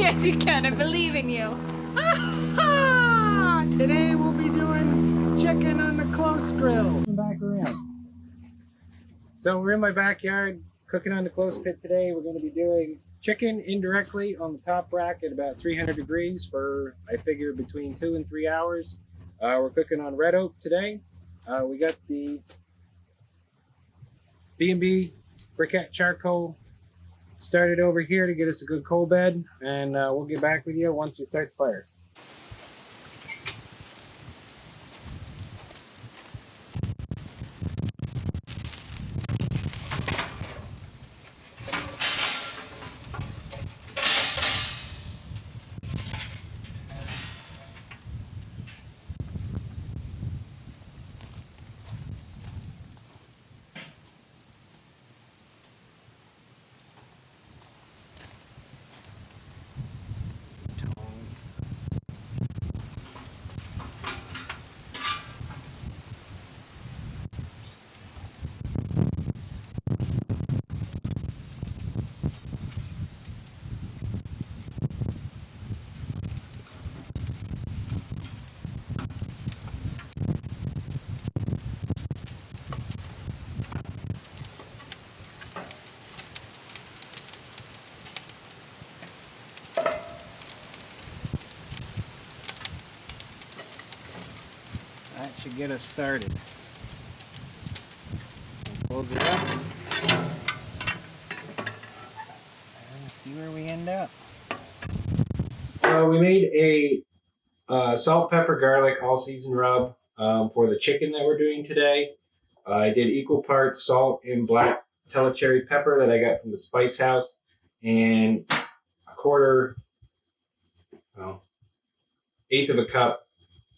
Yes, you can. I believe in you. Today we'll be doing chicken on the Klose grill. Back around. So we're in my backyard cooking on the Klose pit today. We're going to be doing chicken indirectly on the top rack at about 300 degrees for, I figure, between 2 and 3 hours. We're cooking on red oak today. We got the B&B briquette charcoal started over here to get us a good coal bed, and we'll get back with you once we start the fire. That should get us started. Close it up and see where we end up. So we made a salt, pepper, garlic all-season rub for the chicken that we're doing today. I did equal parts salt and black cherry pepper that I got from the Spice House, and a quarter, eighth of a cup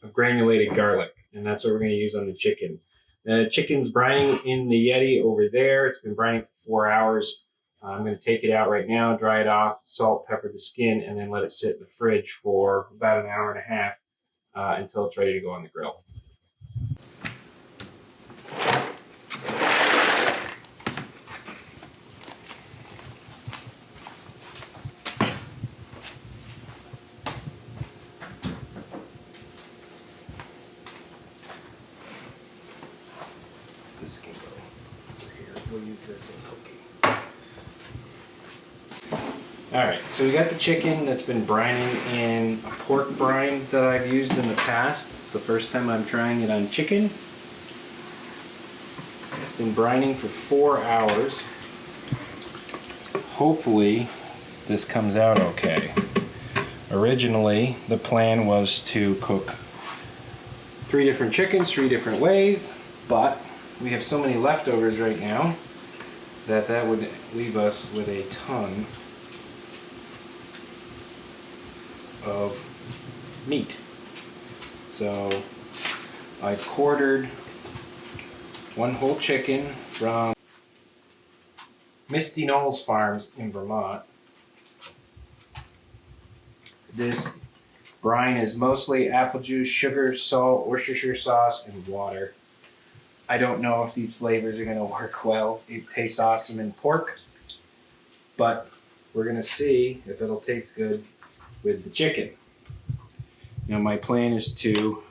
of granulated garlic, and that's what we're going to use on the chicken. The chicken's brining in the Yeti over there. It's been brining for 4 hours. I'm going to take it out right now, dry it off, salt, pepper the skin, and then let it sit in the fridge for about an hour and a half until it's ready to go on the grill. This can go over here. We'll use this in cooking. Alright, so we got the chicken that's been brining in a pork brine that I've used in the past. It's the first time I'm trying it on chicken. It's been brining for 4 hours. Hopefully this comes out okay. Originally the plan was to cook 3 different chickens 3 different ways, but we have so many leftovers right now that would leave us with a ton of meat. So I quartered 1 whole chicken from Misty Knolls Farms in Vermont. This brine is mostly apple juice, sugar, salt, Worcestershire sauce, and water. I don't know if these flavors are going to work well. It tastes awesome in pork, but we're going to see if it'll taste good with the chicken. Now my plan is to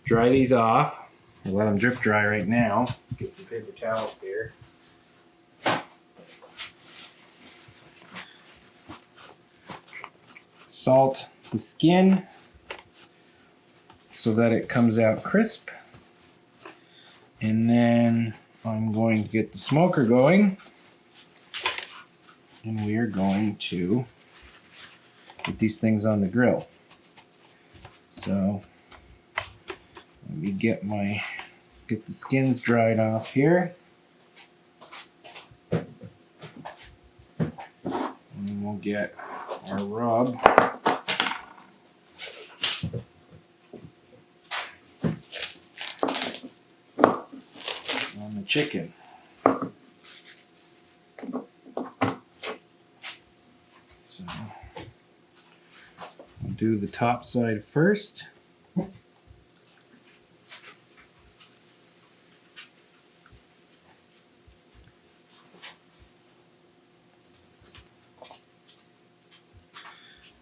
dry these off. I'll let them drip dry right now. Get some paper towels here. Salt the skin so that it comes out crisp. And then I'm going to get the smoker going, and we are going to get these things on the grill. So let me get the skins dried off here, and then we'll get our rub on the chicken. So I'll do the top side first.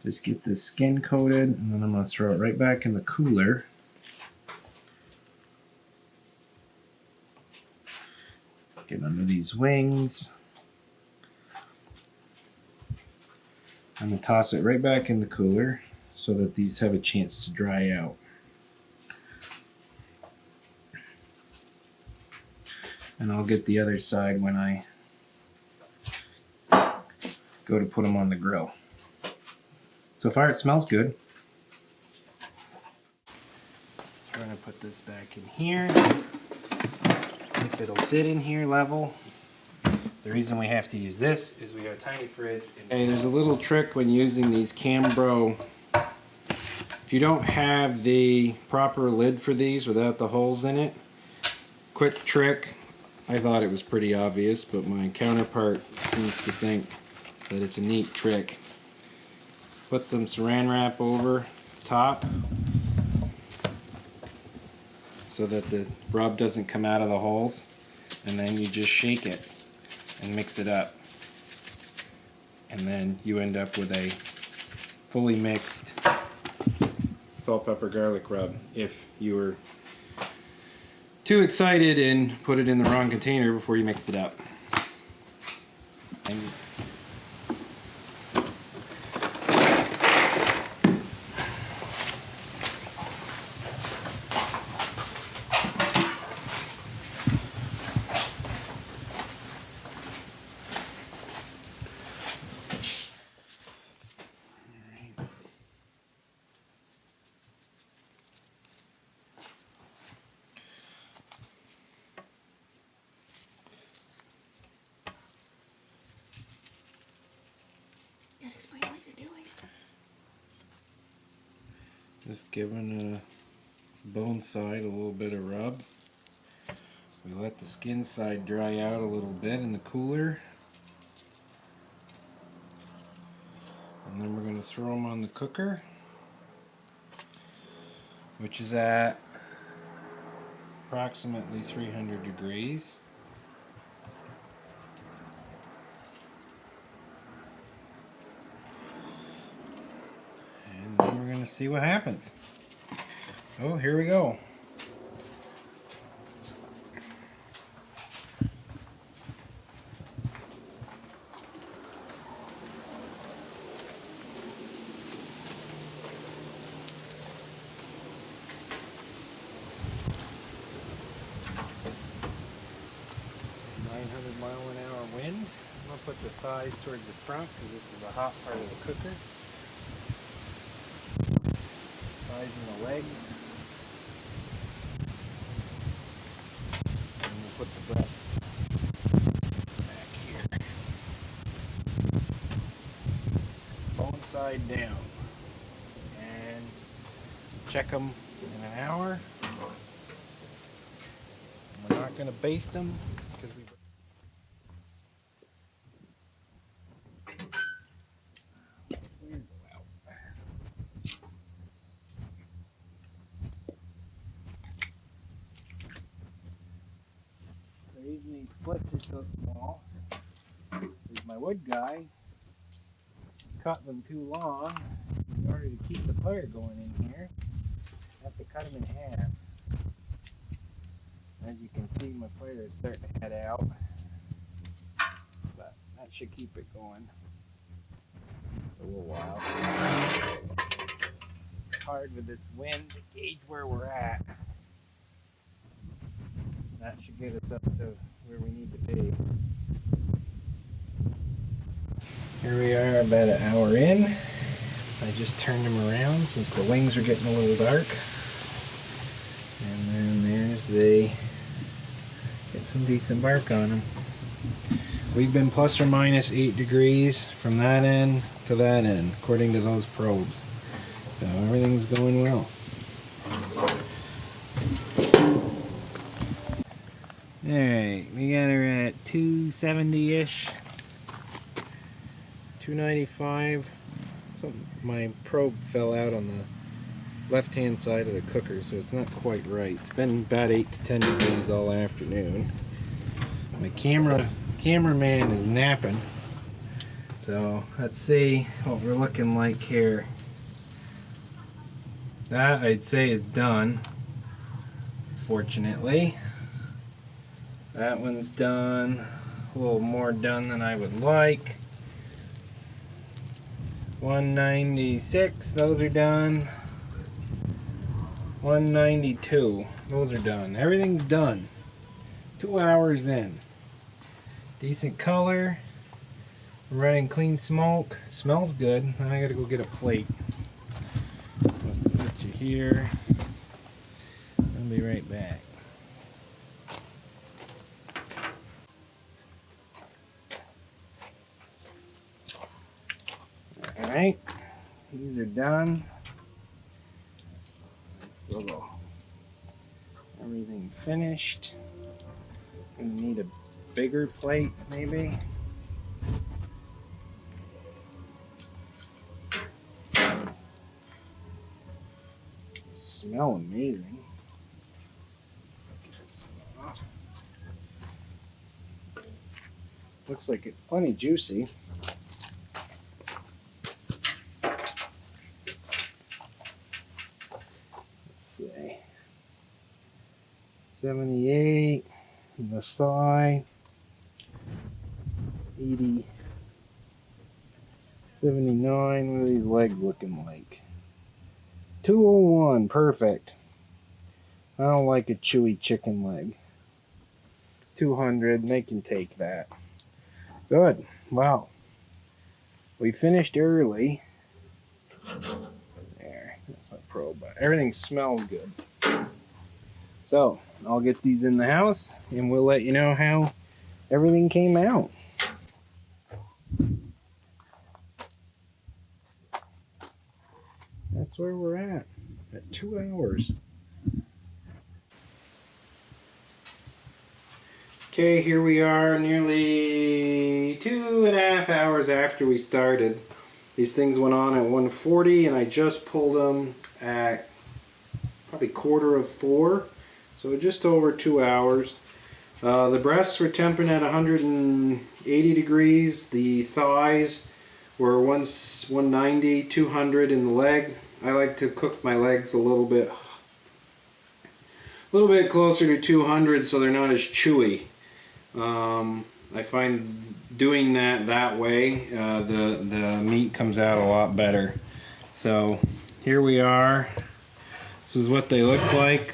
Just get this skin coated, and then I'm going to throw it right back in the cooler. Get under these wings. I'm going to toss it right back in the cooler so that these have a chance to dry out. And I'll get the other side when I go to put them on the grill. So far it smells good. So we're going to put this back in here. If it'll sit in here level. The reason we have to use this is we got a tiny fridge. Okay, there's a little trick when using these Cambro. If you don't have the proper lid for these without the holes in it, quick trick. I thought it was pretty obvious, but my counterpart seems to think that it's a neat trick. Put some saran wrap over top so that the rub doesn't come out of the holes, and then you just shake it and mix it up, and then you end up with a fully mixed salt, pepper, garlic rub. If you were too excited and put it in the wrong container before you mixed it up. And Explain what you're doing. just giving a bone side a little bit of rub. We let the skin side dry out a little bit in the cooler. And then we're going to throw them on the cooker, which is at approximately 300 degrees. And then we're going to see what happens. Oh, here we go. Mile-an-hour wind. I'm going to put the thighs towards the front because this is the hot part of the cooker. Thighs and the legs. And we'll put the breasts back here. Bone side down. And check them in an hour. We're not going to baste them because we the reason these splits are so small is my wood guy cut them too long. In order to keep the fire going in here, I have to cut them in half. As you can see, my fire is starting to head out, but that should keep it going for a little while. It's hard with this wind to gauge where we're at. That should get us up to where we need to be. Here we are about an hour in. I just turned them around since the wings are getting a little dark. And then there's the, get some decent bark on them. We've been plus or minus 8 degrees from that end to that end, according to those probes. So everything's going well. Alright, we got her at 270-ish, 295. My probe fell out on the left-hand side of the cooker, so it's not quite right. It's been about 8 to 10 degrees all afternoon. My cameraman is napping, So let's see what we're looking like here. That I'd say is done. Fortunately, that one's done. A little more done than I would like. 196, those are done. 192, those are done. Everything's done. 2 hours in. Decent color. Running clean smoke. Smells good. Now I gotta go get a plate. Let's set you here. I'll be right back. Alright, these are done. This little, everything finished. Gonna need a bigger plate maybe. Smell amazing. Looks like it's plenty juicy. Let's see. 78 on the thigh. 80. 79. What are these legs looking like? 201. Perfect. I don't like a chewy chicken leg. 200. They can take that. Good. Wow. We finished early. There. That's my probe. Everything smells good. So, I'll get these in the house and we'll let you know how everything came out. That's where we're at 2 hours. Okay, here we are nearly 2.5 hours after we started. These things went on at 140 and I just pulled them at probably 3:45, so just over 2 hours. The breasts were temping at 180 degrees. The thighs were 190, 200 in the leg. I like to cook my legs a little bit closer to 200 so they're not as chewy. I find doing that way, the meat comes out a lot better. So here we are. This is what they look like.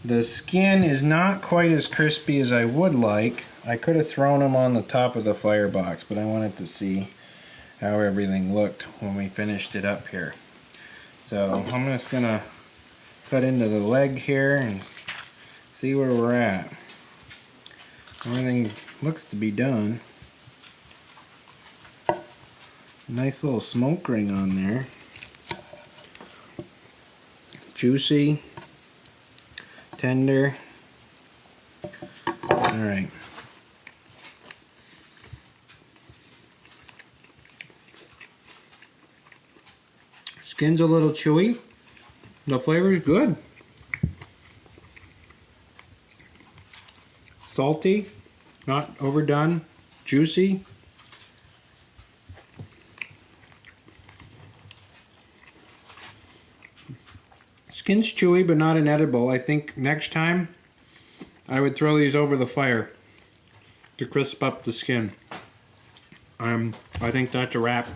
The skin is not quite as crispy as I would like. I could have thrown them on the top of the firebox, but I wanted to see how everything looked when we finished it up here. So I'm just gonna cut into the leg here and see where we're at. Everything looks to be done. Nice little smoke ring on there. Juicy, tender. Alright. Skin's a little chewy. The flavor is good. Salty, not overdone, juicy. Skin's chewy but not inedible. I think next time I would throw these over the fire to crisp up the skin. I think that's a wrap.